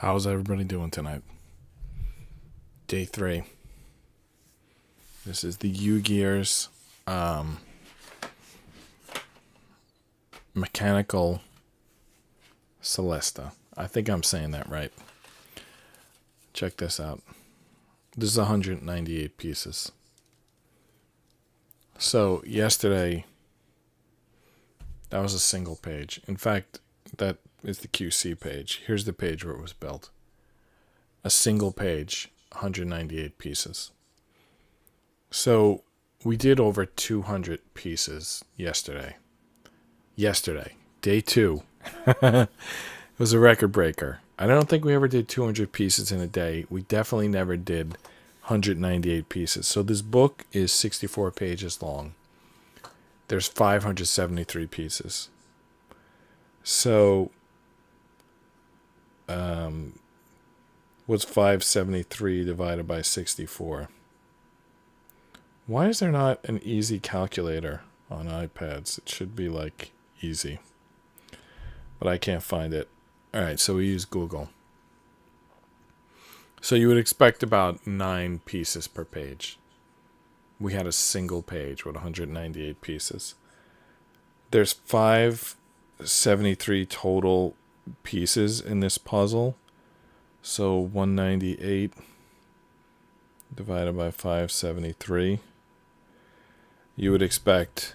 How's everybody doing tonight? Day 3. This is the Ugears mechanical Celesta. I think I'm saying that right. Check this out. This is 198 pieces. So yesterday, that was a single page. In fact, that is the QC page. Here's the page where it was built. A single page, 198 pieces. So we did over 200 pieces yesterday. Day 2. It was a record breaker. I don't think we ever did 200 pieces in a day. We definitely never did 198 pieces. So this book is 64 pages long. There's 573 pieces. So, what's 573 divided by 64? Why is there not an easy calculator on iPads? It should be like easy. But I can't find it. Alright, so we use Google. So you would expect about 9 pieces per page. We had a single page with 198 pieces. There's 573 total pieces in this puzzle. So 198 divided by 573. You would expect,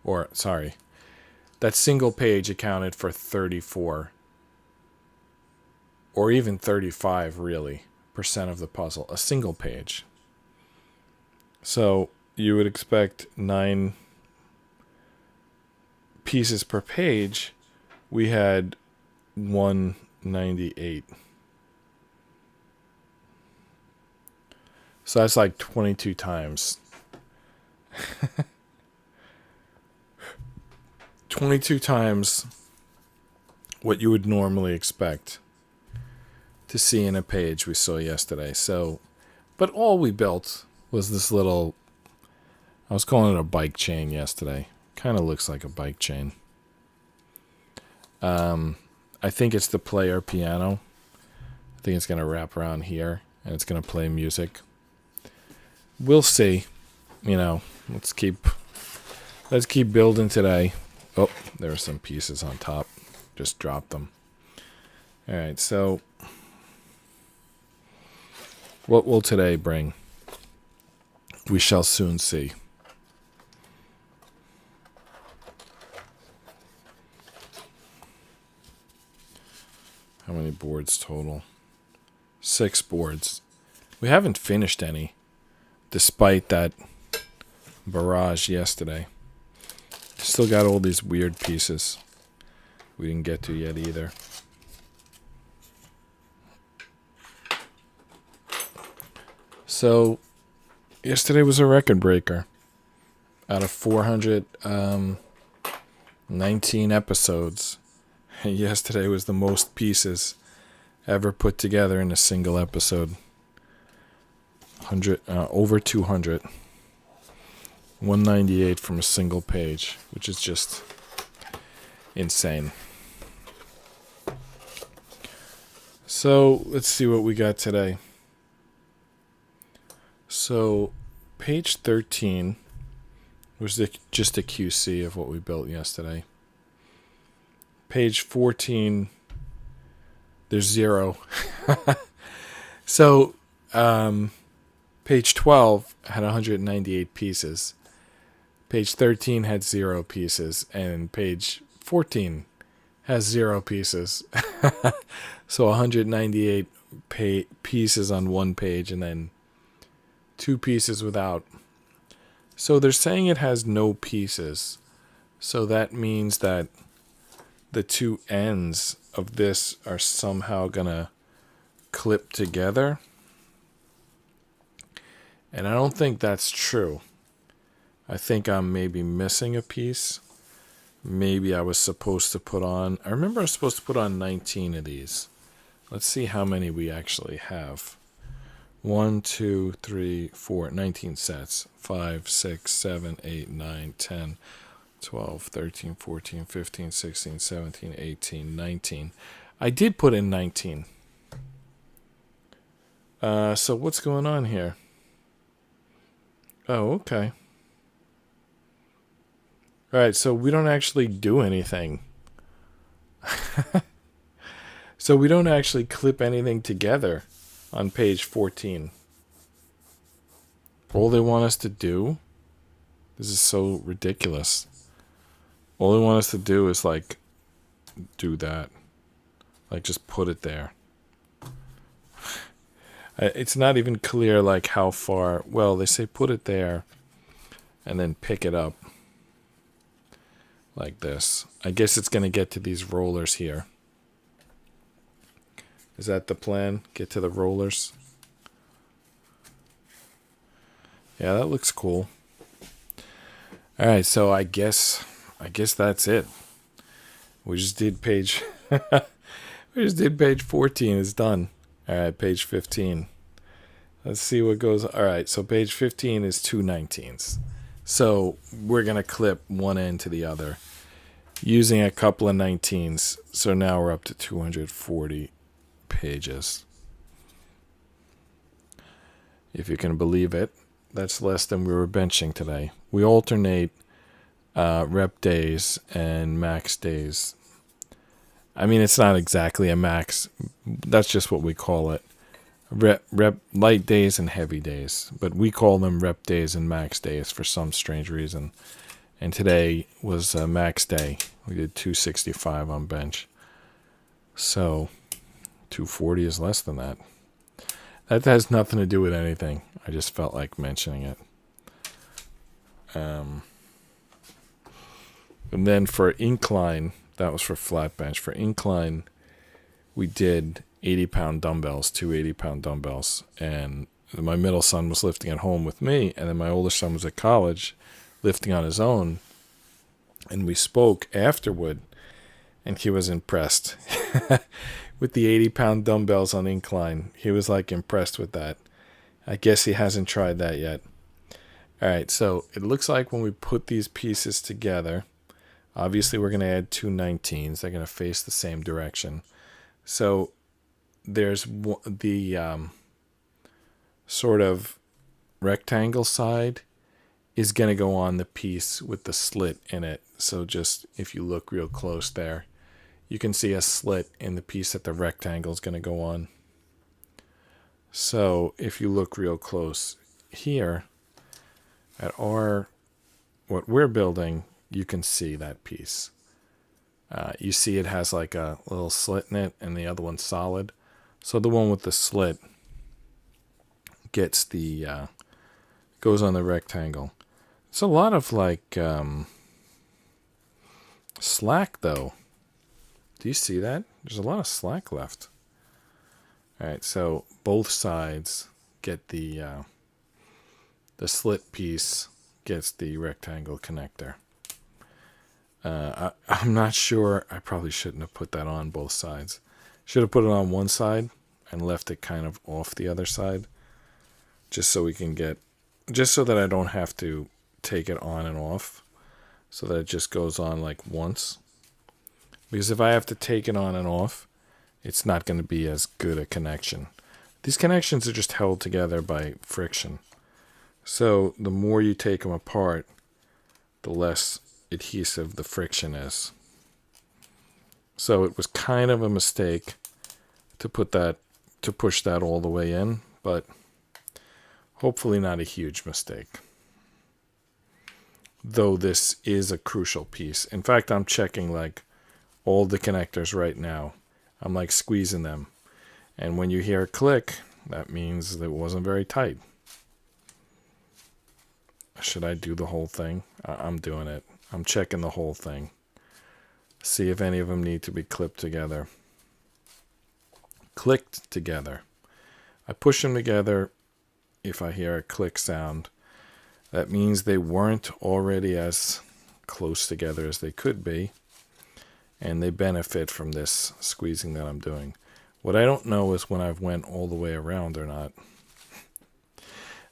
that single page accounted for 34 or even 35 really percent of the puzzle, a single page. So you would expect 9 pieces per page. We had 198. So that's like 22 times. 22 times what you would normally expect to see in a page we saw yesterday. So, but all we built was this little, I was calling it a bike chain yesterday. Kind of looks like a bike chain. I think it's the player piano. I think it's going to wrap around here and it's going to play music. We'll see. Let's keep building today. Oh, there are some pieces on top. Just dropped them. All right, so what will today bring? We shall soon see. How many boards total? 6 boards. We haven't finished any, despite that barrage yesterday. Still got all these weird pieces we didn't get to yet either. So, yesterday was a record breaker. Out of 419 episodes, yesterday was the most pieces ever put together in a single episode. Over 200. 198 from a single page, which is just insane. So let's see what we got today. So page 13 was just a QC of what we built yesterday. Page 14, there's 0. So page 12 had 198 pieces. Page 13 had 0 pieces, and page 14 has 0 pieces. So 198 pieces on one page, and then 2 pieces without. So they're saying it has no pieces. So that means that the 2 ends of this are somehow going to clip together. And I don't think that's true. I think I'm maybe missing a piece. Maybe I was supposed to put on... I remember I was supposed to put on 19 of these. Let's see how many we actually have. 1, 2, 3, 4, 19 sets. 5, 6, 7, 8, 9, 10, 12, 13, 14, 15, 16, 17, 18, 19. I did put in 19. So what's going on here? Oh, okay. All right, so we don't actually do anything. So we don't actually clip anything together on page 14. All they want us to do, this is so ridiculous. All they want us to do is like do that. Like just put it there. It's not even clear like how far. Well, they say put it there and then pick it up like this. I guess it's going to get to these rollers here. Is that the plan? Get to the rollers? Yeah, that looks cool. All right, so I guess that's it. We just did page we just did page 14. It's done. All right, page 15. Let's see what goes. All right, so page 15 is 2/19. So we're going to clip one end to the other using a couple of 19s. So now we're up to 240 pages. If you can believe it, that's less than we were benching today. We alternate rep days and max days. I mean, it's not exactly a max. That's just what we call it. Rep light days and heavy days. But we call them rep days and max days for some strange reason. And today was a max day. We did 265 on bench. So 240 is less than that. That has nothing to do with anything. I just felt like mentioning it. And then for incline, that was for flat bench. For incline, we did 80-pound dumbbells, 280-pound dumbbells. And my middle son was lifting at home with me, and then my older son was at college lifting on his own. And we spoke afterward, and he was impressed with the 80-pound dumbbells on incline. He was like impressed with that. I guess he hasn't tried that yet. All right, so it looks like when we put these pieces together, obviously we're going to add two 19s. They're going to face the same direction. So there's the sort of rectangle side is going to go on the piece with the slit in it. So just if you look real close there, you can see a slit in the piece that the rectangle is going to go on. So if you look real close here at what we're building, you can see that piece. You see it has like a little slit in it, and the other one's solid. So the one with the slit gets goes on the rectangle. It's a lot of like slack though. Do you see that? There's a lot of slack left. All right, so both sides get the slit piece gets the rectangle connector. I'm not sure. I probably shouldn't have put that on both sides. Should have put it on one side and left it kind of off the other side, just so that I don't have to take it on and off, so that it just goes on like once. Because if I have to take it on and off, it's not going to be as good a connection. These connections are just held together by friction. So the more you take them apart, the less adhesive the friction is. So it was kind of a mistake to push that all the way in, but hopefully not a huge mistake. Though this is a crucial piece. In fact, I'm checking like all the connectors right now. I'm like squeezing them. And when you hear a click, that means that it wasn't very tight. Should I do the whole thing? I'm doing it. I'm checking the whole thing. See if any of them need to be clipped together. Clicked together. I push them together. If I hear a click sound, that means they weren't already as close together as they could be. And they benefit from this squeezing that I'm doing. What I don't know is when I've went all the way around or not.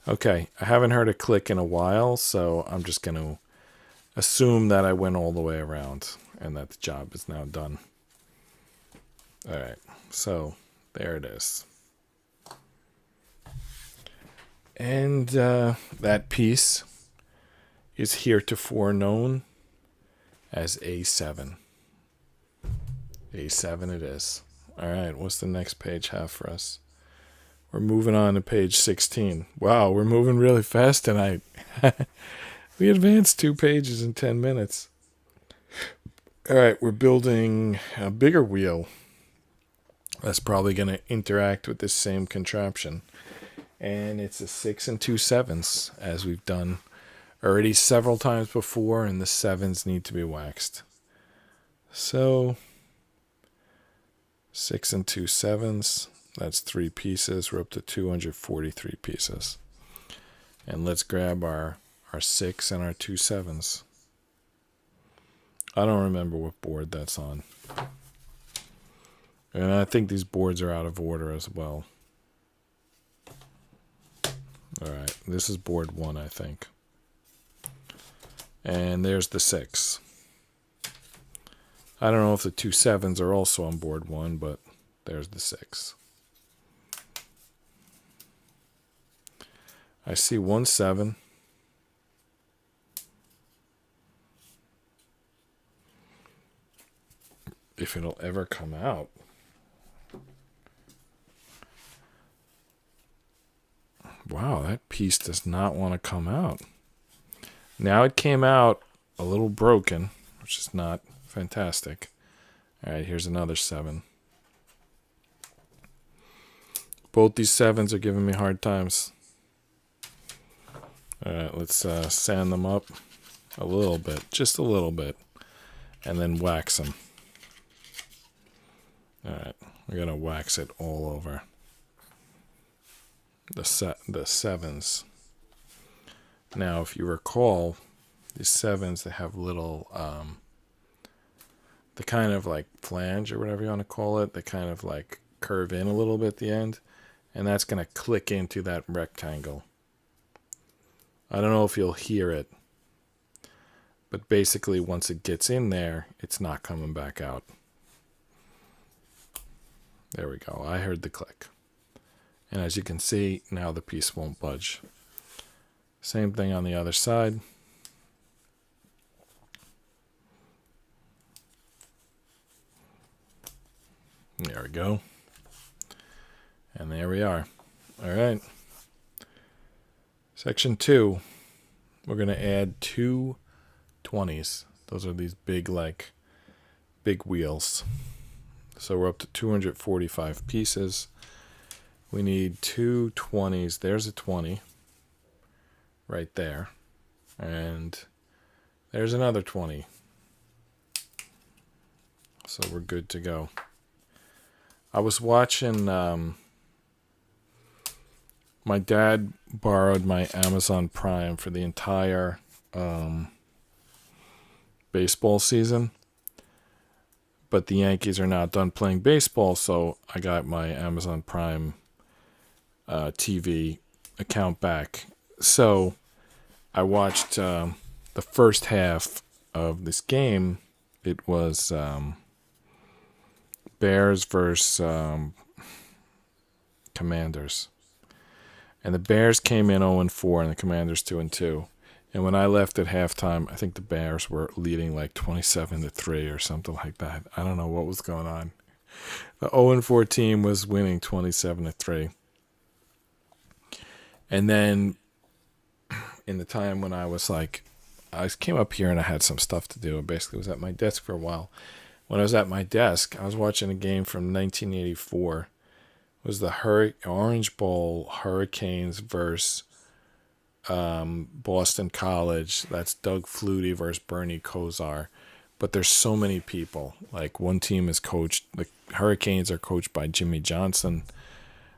Okay, I haven't heard a click in a while, so I'm just going to assume that I went all the way around and that the job is now done. All right, so there it is. And that piece is heretofore known as A7. A7 it is. All right, what's the next page have for us? We're moving on to page 16. Wow, we're moving really fast tonight. We advanced 2 pages in 10 minutes. All right, we're building a bigger wheel that's probably going to interact with this same contraption. And it's a 6 and 2 7s, as we've done already several times before, and the 7s need to be waxed. So 6 and 2 7s, that's 3 pieces. We're up to 243 pieces. And let's grab our 6 and our 2 7s. I don't remember what board that's on. And I think these boards are out of order as well. Alright, this is board 1, I think. And there's the 6. I don't know if the 2 7s are also on board 1, but there's the 6. I see 1 7. If it'll ever come out. Wow, that piece does not want to come out. Now it came out a little broken, which is not fantastic. All right, here's another 7. Both these 7s are giving me hard times. All right, let's sand them up a little bit, just a little bit, and then wax them. All right, we're going to wax it all over. The 7s. Now, if you recall, these 7s, they have little, the kind of like flange or whatever you want to call it, they kind of like curve in a little bit at the end, and that's going to click into that rectangle. I don't know if you'll hear it, but basically once it gets in there, it's not coming back out. There we go. I heard the click. And as you can see, now the piece won't budge. Same thing on the other side. There we go. And there we are. All right. Section 2. We're going to add 2 20s. Those are these big wheels. So we're up to 245 pieces. We need 2 20s. There's a 20 right there. And there's another 20. So we're good to go. I was watching, my dad borrowed my Amazon Prime for the entire baseball season. But the Yankees are now done playing baseball, so I got my Amazon Prime TV account back. So I watched the first half of this game. It was Bears versus Commanders. And the Bears came in 0-4 and the Commanders 2-2. And when I left at halftime, I think the Bears were leading like 27-3 or something like that. I don't know what was going on. The 0-4 team was winning 27-3. And then in the time when I was like, I came up here and I had some stuff to do. I basically was at my desk for a while. When I was at my desk, I was watching a game from 1984. It was the Orange Bowl Hurricanes versus Boston College. That's Doug Flutie versus Bernie Kosar. But there's so many people. Like one team is coached, the Hurricanes are coached by Jimmy Johnson.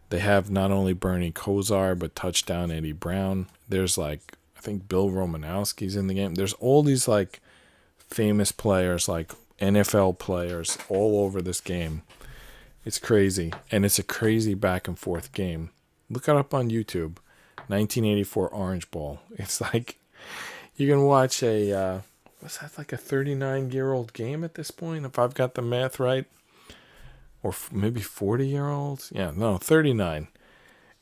They have not only Bernie Kosar, but touchdown Eddie Brown. There's like, I think Bill Romanowski's in the game. There's all these like famous players, like NFL players all over this game. It's crazy. And it's a crazy back and forth game. Look it up on YouTube. 1984 Orange Bowl. It's like you can watch a what's that, like a 39-year-old game at this point, if I've got the math right, or maybe 40-year-olds. Yeah, no, 39.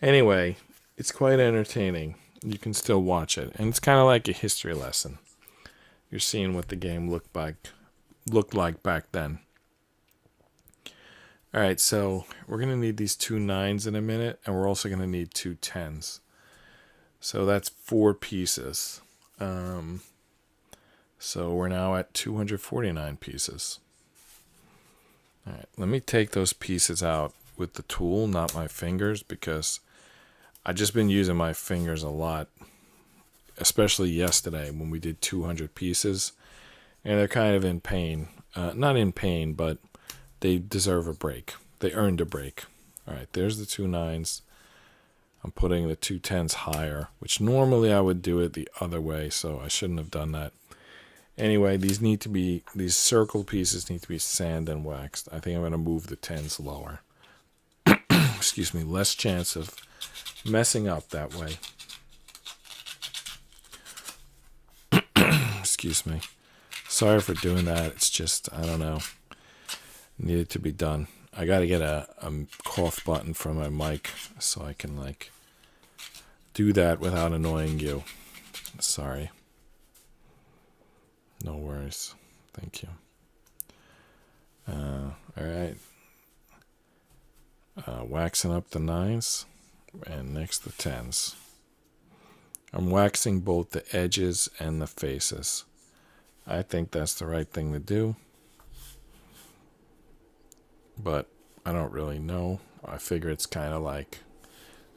Anyway, it's quite entertaining. You can still watch it, and it's kind of like a history lesson. You're seeing what the game looked like back then. All right, so we're going to need these 2 9s in a minute, and we're also going to need 2 10s. So that's 4 pieces. So we're now at 249 pieces. All right, let me take those pieces out with the tool, not my fingers, because I've just been using my fingers a lot, especially yesterday when we did 200 pieces, and they're kind of in pain. Not in pain, but they deserve a break. They earned a break. All right, there's the 2 9s. I'm putting the 2 10s higher, which normally I would do it the other way, so I shouldn't have done that. Anyway, these circle pieces need to be sand and waxed. I think I'm going to move the 10s lower. Excuse me, less chance of messing up that way. Excuse me. Sorry for doing that. It's just, I don't know. Needed to be done. I got to get a cough button for my mic so I can do that without annoying you. Sorry. No worries. Thank you. All right. Waxing up the 9s and next the 10s. I'm waxing both the edges and the faces. I think that's the right thing to do, but I don't really know. I figure it's kind of like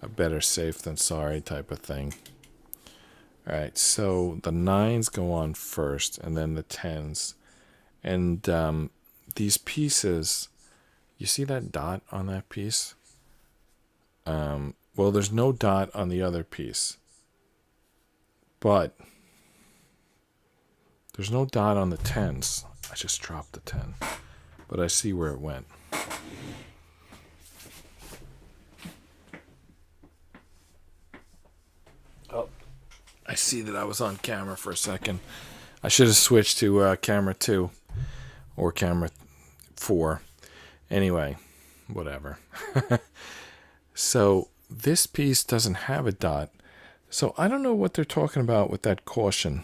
a better safe than sorry type of thing. All right, so the 9s go on first, and then the 10s. And these pieces, you see that dot on that piece? Well, there's no dot on the other piece. But there's no dot on the 10s. I just dropped the 10. But I see where it went. Oh, I see that I was on camera for a second. I should have switched to camera 2 or camera 4. Anyway, whatever. So this piece doesn't have a dot. So I don't know what they're talking about with that caution.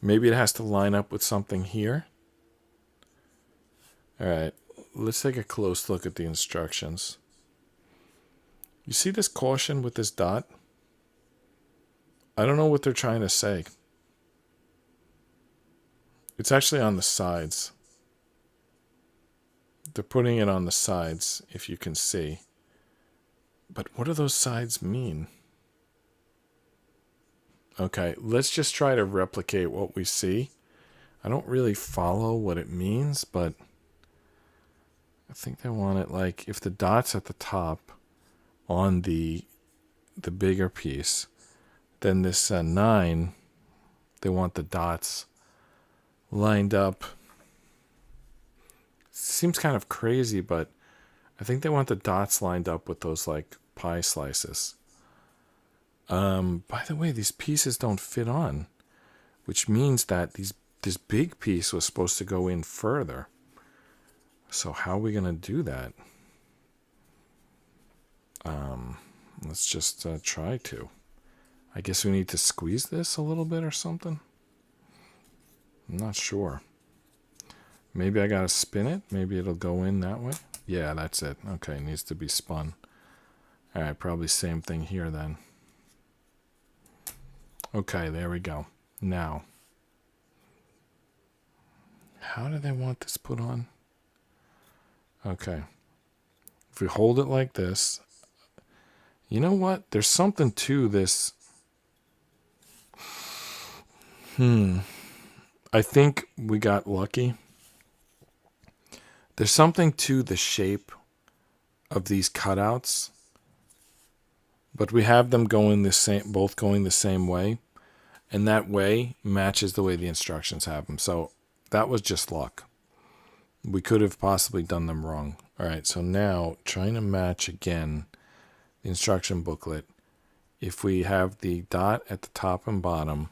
Maybe it has to line up with something here. All right, let's take a close look at the instructions. You see this caution with this dot? I don't know what they're trying to say. It's actually on the sides. They're putting it on the sides, if you can see. But what do those sides mean? Okay, let's just try to replicate what we see. I don't really follow what it means, but I think they want it like if the dot's at the top on the bigger piece, then this 9, they want the dots lined up. Seems kind of crazy, but I think they want the dots lined up with those like pie slices. By the way, these pieces don't fit on, which means that this big piece was supposed to go in further. So how are we going to do that? Let's just try to. I guess we need to squeeze this a little bit or something. I'm not sure. Maybe I got to spin it. Maybe it'll go in that way. Yeah, that's it. Okay, it needs to be spun. All right, probably same thing here then. Okay, there we go. Now, how do they want this put on? Okay. If we hold it like this, you know what? There's something to this. I think we got lucky. There's something to the shape of these cutouts, but we have them going both going the same way, and that way matches the way the instructions have them. So that was just luck. We could have possibly done them wrong. All right, so now trying to match again the instruction booklet. If we have the dot at the top and bottom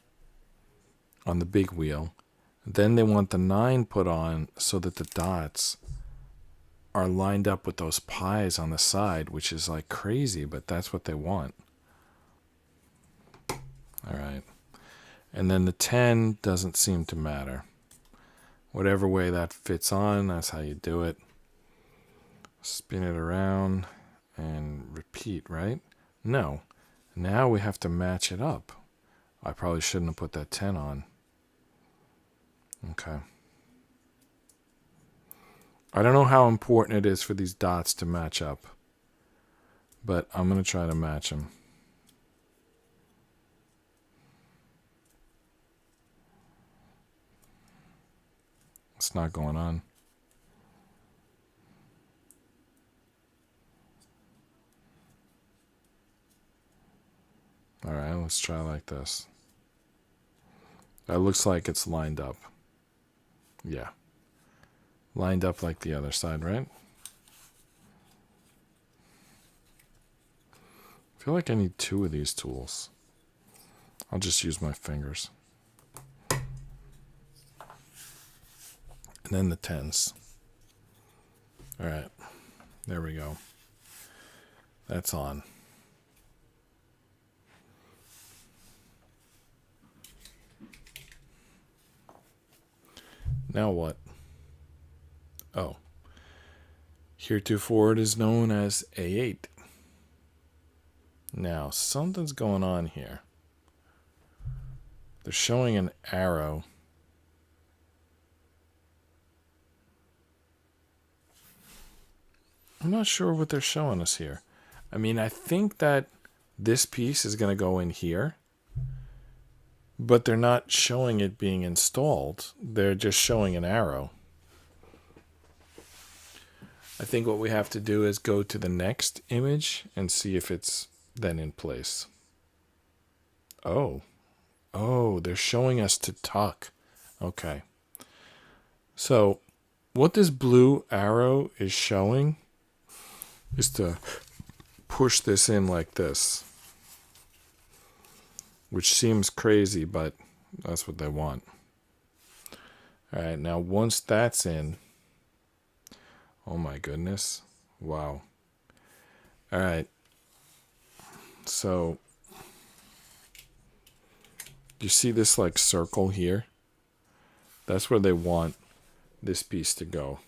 on the big wheel, then they want the 9 put on so that the dots are lined up with those pies on the side, which is like crazy, but that's what they want. All right. And then the 10 doesn't seem to matter. Whatever way that fits on, that's how you do it. Spin it around and repeat, right? No. Now we have to match it up. I probably shouldn't have put that 10 on. Okay. I don't know how important it is for these dots to match up, but I'm going to try to match them. It's not going on. All right, let's try like this. That looks like it's lined up. Yeah. Lined up like the other side, right? I feel like I need 2 of these tools. I'll just use my fingers. And then the 10s. All right. There we go. That's on. Now what? Oh. Heretofore it is known as A8. Now, something's going on here. They're showing an arrow. I'm not sure what they're showing us here. I mean, I think that this piece is going to go in here, but they're not showing it being installed. They're just showing an arrow. I think what we have to do is go to the next image and see if it's then in place. Oh, they're showing us to tuck. Okay. So what this blue arrow is showing is to push this in like this, which seems crazy, but that's what they want. All right, now once that's in, oh my goodness, wow. All right, so you see this like circle here? That's where they want this piece to go.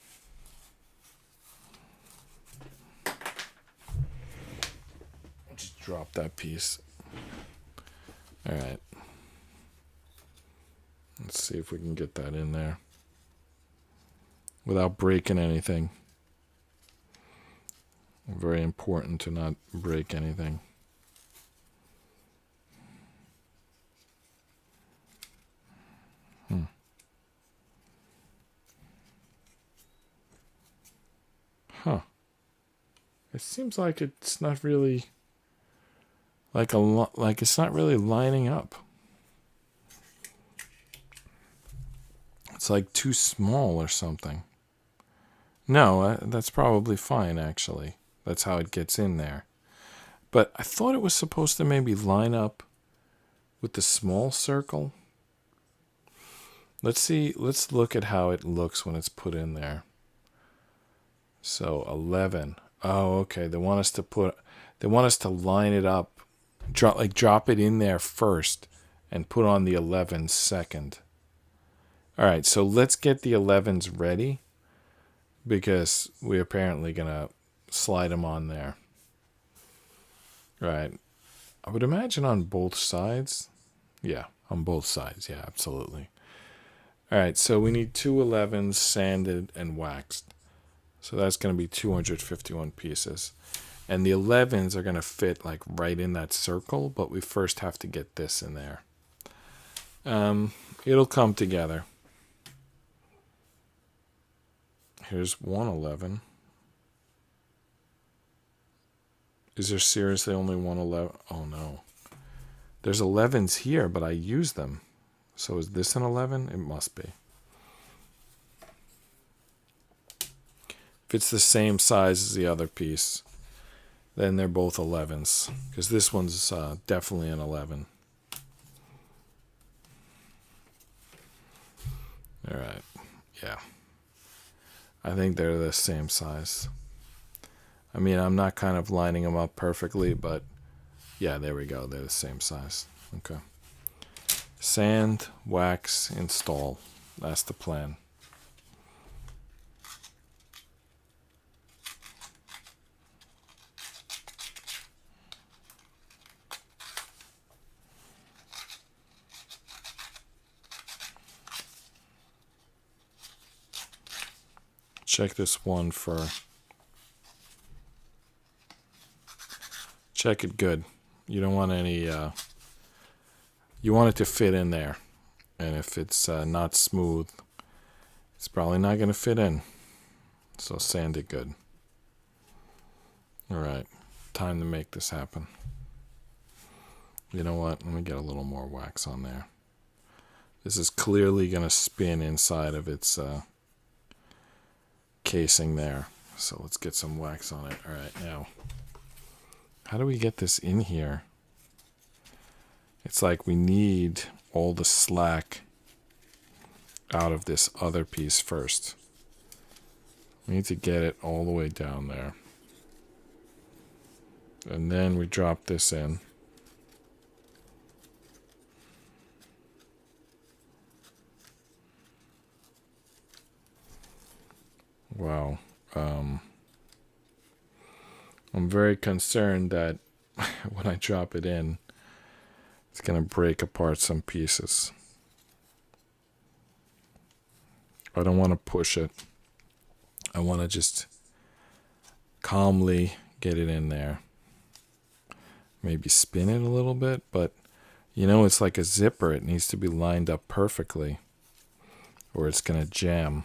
Just drop that piece. All right. Let's see if we can get that in there without breaking anything. Very important to not break anything. Huh. It seems like it's not really like it's not really lining up. It's like too small or something. No, that's probably fine actually. That's how it gets in there. But I thought it was supposed to maybe line up with the small circle. Let's see, let's look at how it looks when it's put in there. So 11. Oh, okay. They want us to line it up, drop it in there first and put on the 11 second. All right, so let's get the 11s ready because we're apparently going to slide them on there. Right. I would imagine on both sides. Yeah, on both sides. Yeah, absolutely. All right, so we need 2 11s sanded and waxed. So that's going to be 251 pieces. And the 11s are going to fit like right in that circle, but we first have to get this in there. It'll come together. Here's 1 11. Is there seriously only 1 11? Oh no. There's 11s here, but I use them. So is this an 11? It must be. If it's the same size as the other piece, then they're both 11s. Because this one's definitely an 11. All right. Yeah. I think they're the same size. I mean, I'm not kind of lining them up perfectly, but yeah, there we go. They're the same size. Okay. Sand, wax, install. That's the plan. Check this one for... Check it good. You don't want any... you want it to fit in there. And if it's not smooth, it's probably not going to fit in. So sand it good. Alright. Time to make this happen. You know what? Let me get a little more wax on there. This is clearly going to spin inside of its casing there. So let's get some wax on it. Alright, now. How do we get this in here? It's like we need all the slack out of this other piece first. We need to get it all the way down there. And then we drop this in. Wow. I'm very concerned that when I drop it in, it's going to break apart some pieces. I don't want to push it. I want to just calmly get it in there. Maybe spin it a little bit, but you know, it's like a zipper. It needs to be lined up perfectly or it's going to jam.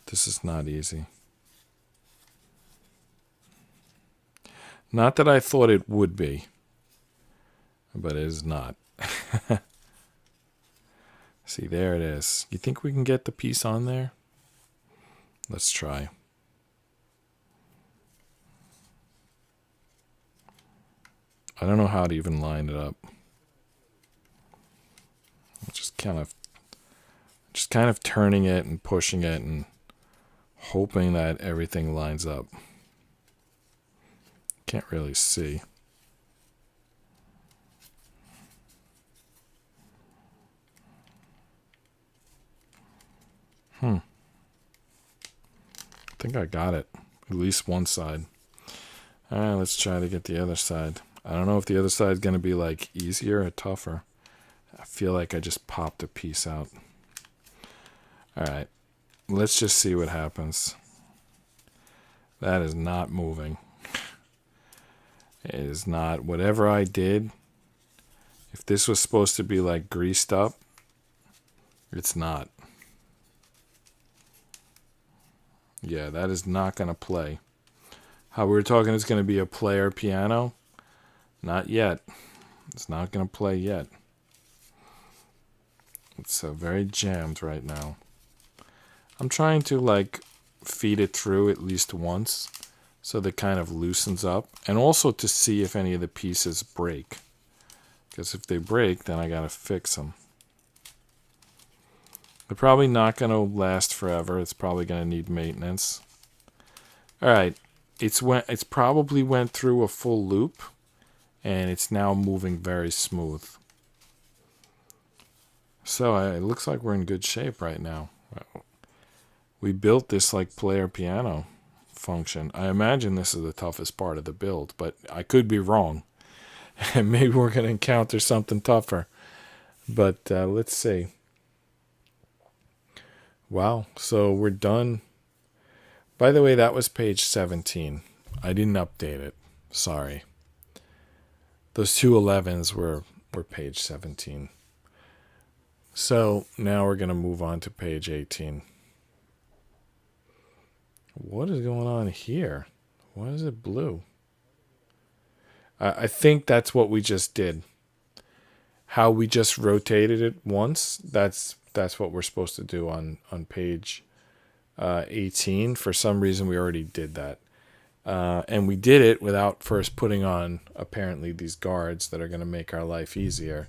This is not easy. Not that I thought it would be, but it is not. See, there it is. You think we can get the piece on there? Let's try. I don't know how to even line it up. Just kind of turning it and pushing it and hoping that everything lines up. Can't really see. I think I got it. At least one side. Alright, let's try to get the other side. I don't know if the other side is going to be like easier or tougher. I feel like I just popped a piece out. Alright, let's just see what happens. That is not moving. It is not. Whatever I did, if this was supposed to be like greased up, it's not. Yeah, that is not going to play. How we were talking, it's going to be a player piano. Not yet. It's not going to play yet. It's very jammed right now. I'm trying to like feed it through at least once so that it kind of loosens up. And also to see if any of the pieces break. Because if they break, then I got to fix them. They're probably not going to last forever. It's probably going to need maintenance. Alright. It's probably went through a full loop. And it's now moving very smooth. So it looks like we're in good shape right now. We built this like player piano function. I imagine this is the toughest part of the build. But I could be wrong. And maybe we're going to encounter something tougher. But let's see. Wow, so we're done. By the way, that was page 17. I didn't update it. Sorry. Those two 11s were page 17. So now we're going to move on to page 18. What is going on here? Why is it blue? I think that's what we just did. How we just rotated it once, that's what we're supposed to do on page 18. For some reason, we already did that. And we did it without first putting on, apparently, these guards that are going to make our life easier.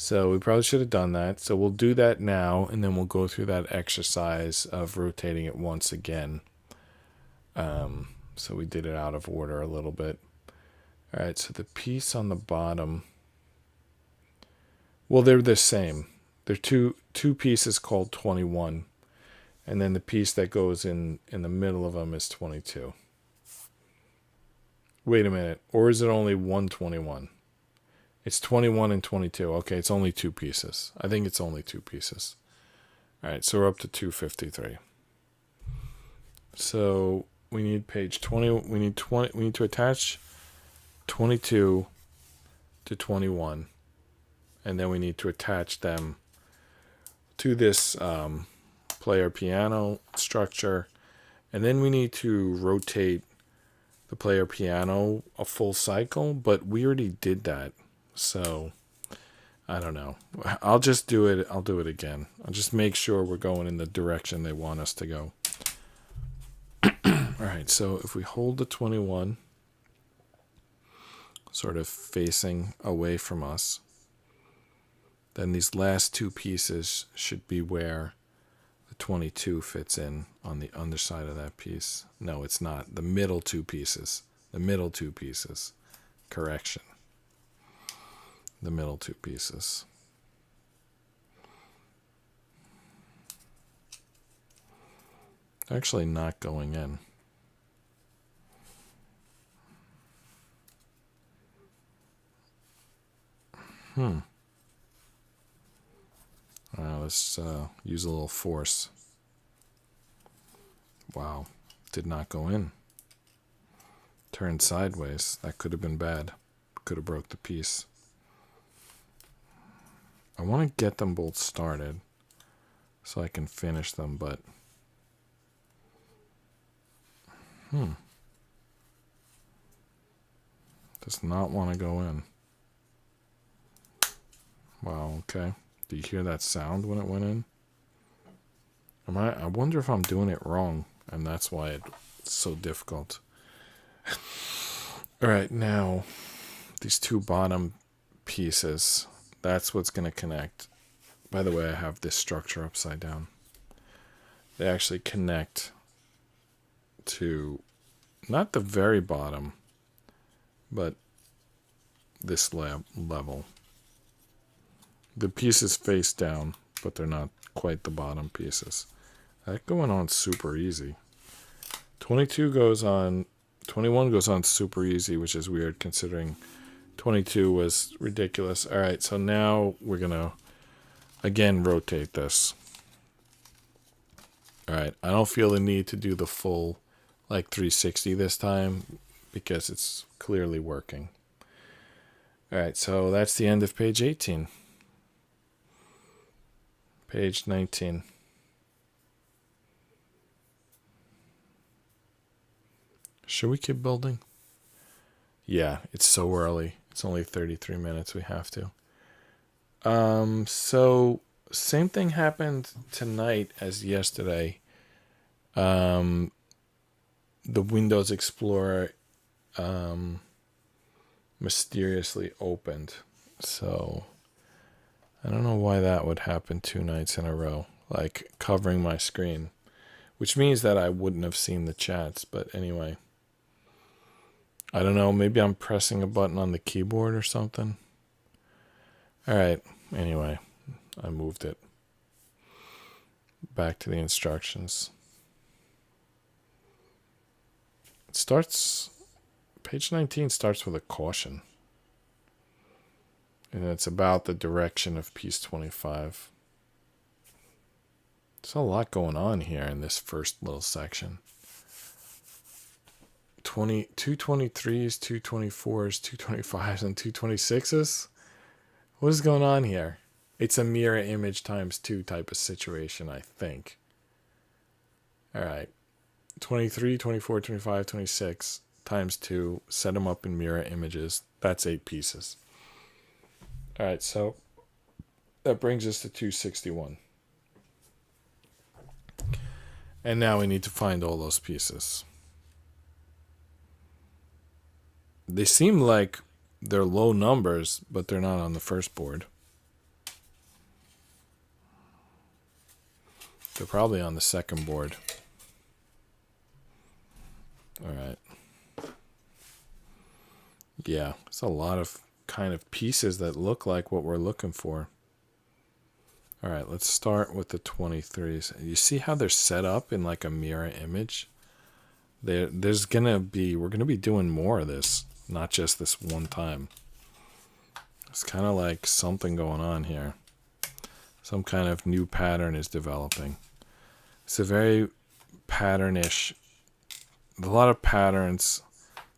So we probably should have done that. So we'll do that now, and then we'll go through that exercise of rotating it once again. So we did it out of order a little bit. All right, so the piece on the bottom, well, they're the same. They're two pieces called 21. And then the piece that goes in the middle of them is 22. Wait a minute. Or is it only 121? It's 21 and 22. Okay, it's only two pieces. I think it's only two pieces. All right, so we're up to 253. So we need page 20. We need to attach 22 to 21. And then we need to attach them to this player piano structure. And then we need to rotate the player piano a full cycle, but we already did that. So I don't know. I'll just do it. I'll do it again. I'll just make sure we're going in the direction they want us to go. All right. So if we hold the 21 sort of facing away from us, then these last two pieces should be where the 22 fits in on the underside of that piece. No, it's not. The middle two pieces. The middle two pieces. Correction. The middle two pieces. Actually not going in. Let's use a little force. Wow. Did not go in. Turned sideways. That could have been bad. Could have broke the piece. I want to get them both started so I can finish them, but does not want to go in. Wow, okay. Do you hear that sound when it went in? I wonder if I'm doing it wrong, and that's why it's so difficult. All right, now these two bottom pieces, that's what's going to connect. By the way, I have this structure upside down. They actually connect to not the very bottom, but this level. The pieces face down, but they're not quite the bottom pieces. That going on super easy. 22 goes on, 21 goes on super easy, which is weird considering 22 was ridiculous. All right, so now we're going to, again, rotate this. All right, I don't feel the need to do the full, like, 360 this time because it's clearly working. All right, so that's the end of page 18. Page 19. Should we keep building? Yeah, it's so early. It's only 33 minutes. We have to. So same thing happened tonight as yesterday. The Windows Explorer mysteriously opened. So I don't know why that would happen 2 nights in a row, like covering my screen, which means that I wouldn't have seen the chats. But anyway, I don't know. Maybe I'm pressing a button on the keyboard or something. All right. Anyway, I moved it back to the instructions. It starts, page 19 starts with a caution. And it's about the direction of piece 25. There's a lot going on here in this first little section. 223s, 224s, 225s, and 226s? What is going on here? It's a mirror image times 2 type of situation, I think. All right. 23, 24, 25, 26 times 2. Set them up in mirror images. That's 8 pieces. All right, so that brings us to 261. And now we need to find all those pieces. They seem like they're low numbers, but they're not on the first board. They're probably on the second board. All right. Yeah, it's a lot of kind of pieces that look like what we're looking for. All right, let's start with the 23s. You see how they're set up in like a mirror image? We're gonna be doing more of this, not just this one time. It's kind of like something going on here. Some kind of new pattern is developing. It's a very patternish, a lot of patterns,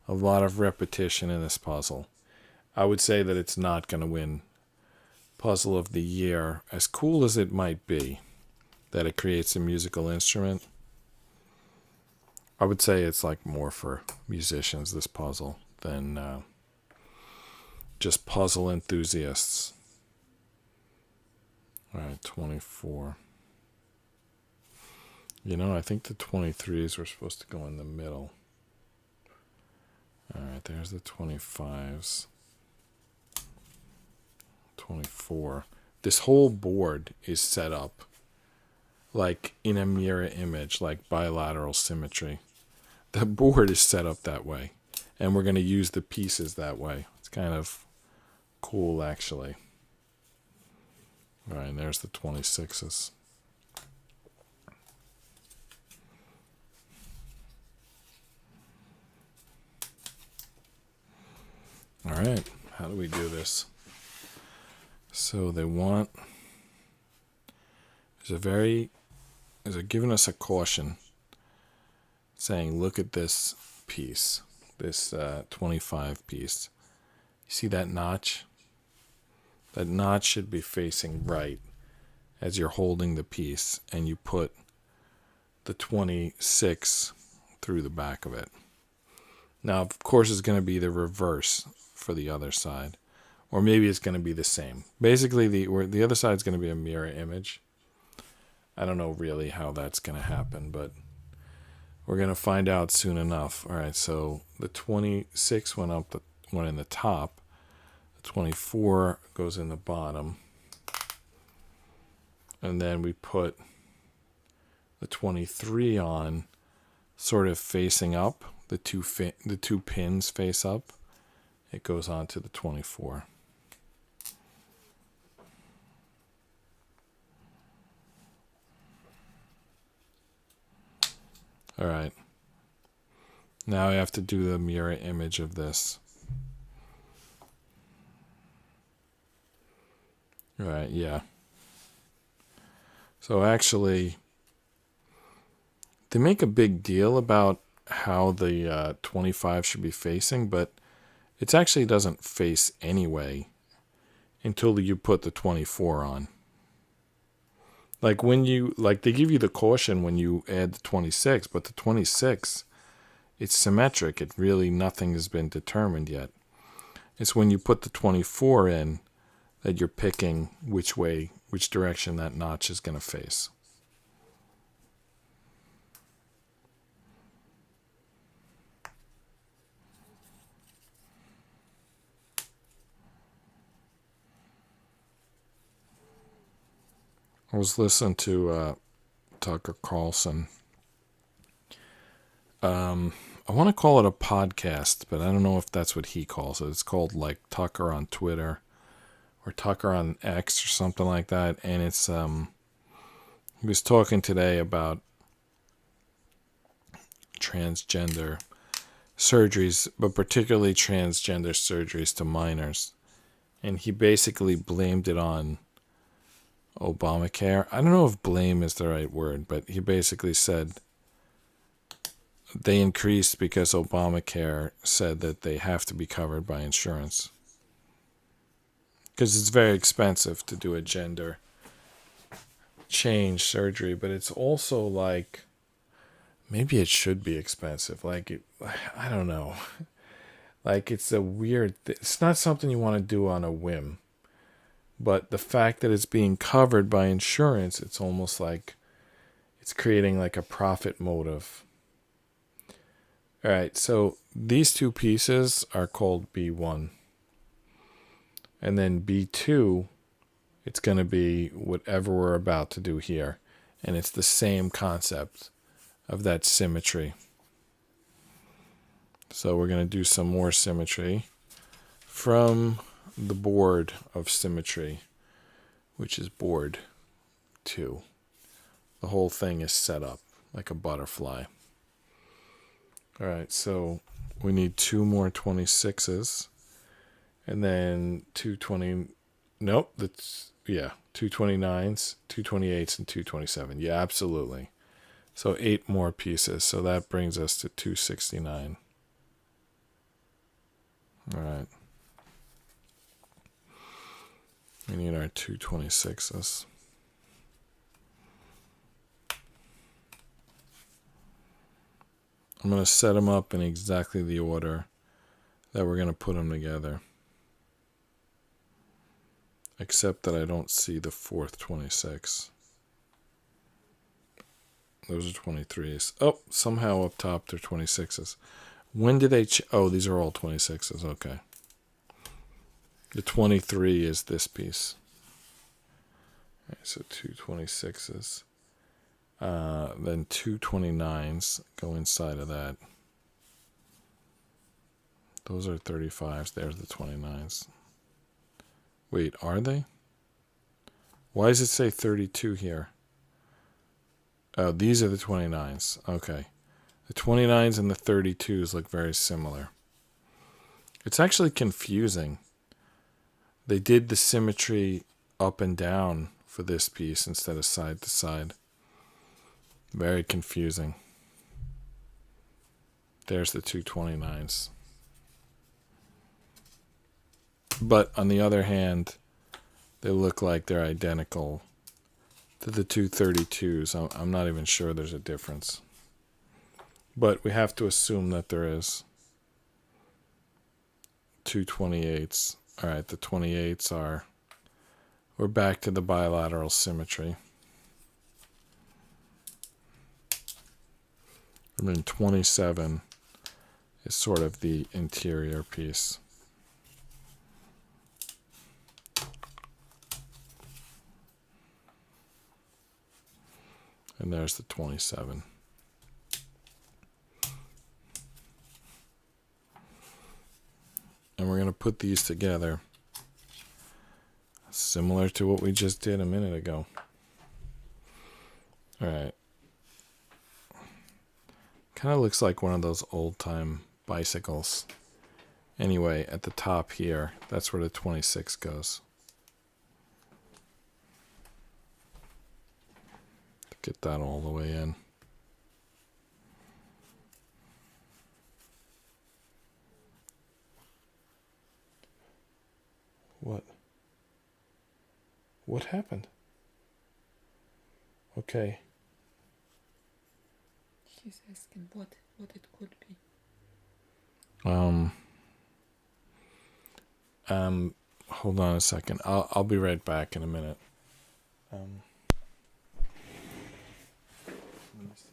a lot of repetition in this puzzle. I would say that it's not going to win Puzzle of the Year, as cool as it might be that it creates a musical instrument. I would say it's like more for musicians, this puzzle, than just puzzle enthusiasts. All right, 24. You know, I think the 23s were supposed to go in the middle. All right, there's the 25s. 24. This whole board is set up like in a mirror image, like bilateral symmetry. The board is set up that way, and we're going to use the pieces that way. It's kind of cool, actually. All right, and there's the 26s. All right, how do we do this? So they want, they're giving us a caution saying, look at this piece, this 25 piece. You see that notch? That notch should be facing right as you're holding the piece, and you put the 26 through the back of it. Now, of course, it's going to be the reverse for the other side. Or maybe it's going to be the same. Basically, the other side is going to be a mirror image. I don't know really how that's going to happen, but we're going to find out soon enough. All right, so the 26 went in the top. The 24 goes in the bottom. And then we put the 23 on, sort of facing up. The two pins face up. It goes on to the 24. All right. Now I have to do the mirror image of this. All right, yeah. So actually, they make a big deal about how the 25 should be facing, but it actually doesn't face anyway until you put the 24 on. Like they give you the caution when you add the 26, but the 26, it's symmetric. Nothing has been determined yet. It's when you put the 24 in that you're picking which direction that notch is going to face. I was listening to Tucker Carlson. I want to call it a podcast, but I don't know if that's what he calls it. It's called like Tucker on Twitter or Tucker on X or something like that. And it's he was talking today about transgender surgeries, but particularly transgender surgeries to minors. And he basically blamed it on Obamacare. I don't know if blame is the right word, but he basically said they increased because Obamacare said that they have to be covered by insurance. Because it's very expensive to do a gender change surgery, but it's also like, maybe it should be expensive. I don't know. Like, it's a weird, it's not something you want to do on a whim. But the fact that it's being covered by insurance, it's almost like it's creating like a profit motive. All right, so these two pieces are called B1. And then B2, it's going to be whatever we're about to do here. And it's the same concept of that symmetry. So we're going to do some more symmetry from the board of symmetry, which is board 2. The whole thing is set up like a butterfly. All right, so we need 2 more 26s, and then 220. Nope, that's, yeah, 229s, 228s, and 227. Yeah, absolutely. So 8 more pieces. So that brings us to 269. All right. We need our 226s. I'm going to set them up in exactly the order that we're going to put them together. Except that I don't see the 4th 26. Those are 23s. Oh, somehow up top they're 26s. When did they... oh, these are all 26s. Okay. The 23 is this piece. All right, so 2 26s. Then 2 29s go inside of that. Those are 35s. There's the 29s. Wait, are they? Why does it say 32 here? Oh, these are the 29s. Okay. The 29s and the 32s look very similar. It's actually confusing. They did the symmetry up and down for this piece instead of side to side. Very confusing. There's the 229s. But on the other hand, they look like they're identical to the 232s. I'm not even sure there's a difference. But we have to assume that there is. 228s. All right, the 28s are... we're back to the bilateral symmetry. And then 27 is sort of the interior piece. And there's the 27. And we're going to put these together similar to what we just did a minute ago. All right. Kind of looks like one of those old-time bicycles. Anyway, at the top here, that's where the 26 goes. Get that all the way in. What? What happened? Okay. He's asking what it could be. Hold on a second. I'll be right back in a minute. Let me see.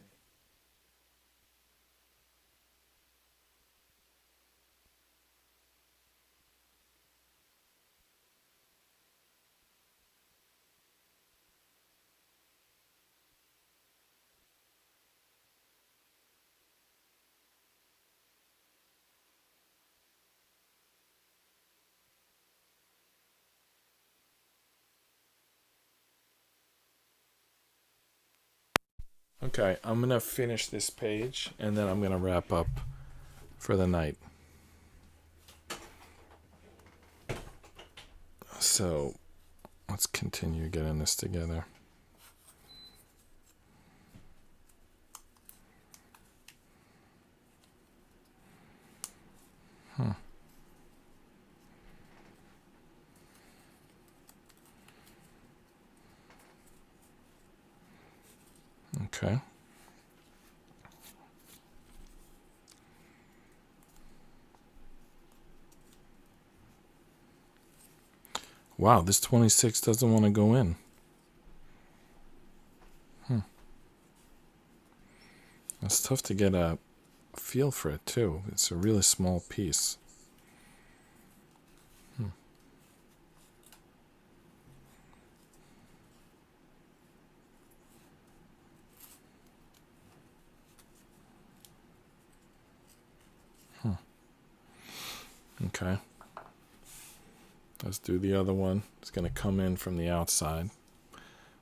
Okay, I'm going to finish this page, and then I'm going to wrap up for the night. So, let's continue getting this together. Okay. Wow, this 26 doesn't want to go in. It's tough to get a feel for it, too. It's a really small piece. Okay. Let's do the other one. It's going to come in from the outside.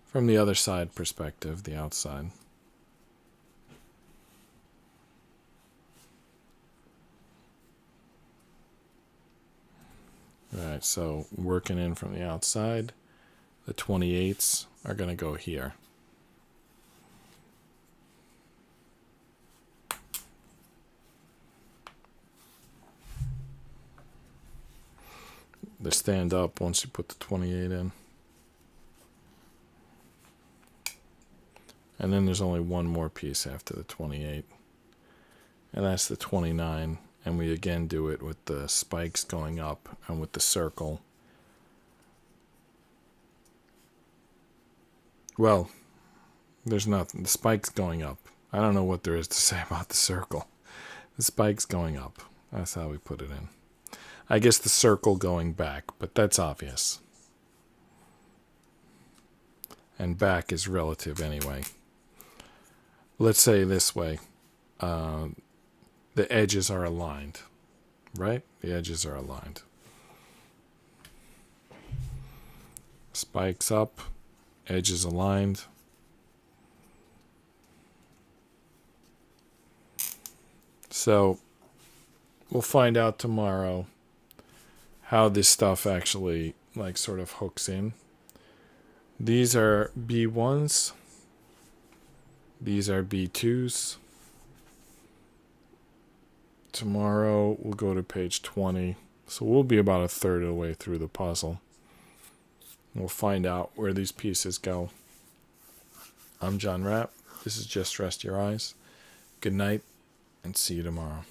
From the other side perspective, the outside. Alright, so working in from the outside, the 28s are going to go here. They stand up once you put the 28 in. And then there's only one more piece after the 28. And that's the 29. And we again do it with the spikes going up and with the circle. Well, there's nothing. The spike's going up. I don't know what there is to say about the circle. The spike's going up. That's how we put it in. I guess the circle going back, but that's obvious. And back is relative anyway. Let's say this way. The edges are aligned, right? The edges are aligned. Spikes up, edges aligned. So we'll find out tomorrow how this stuff actually like sort of hooks in. These are B1s. These are B2s. Tomorrow we'll go to page 20. So we'll be about a third of the way through the puzzle. We'll find out where these pieces go. I'm John Rapp. This is Just Rest Your Eyes. Good night and see you tomorrow.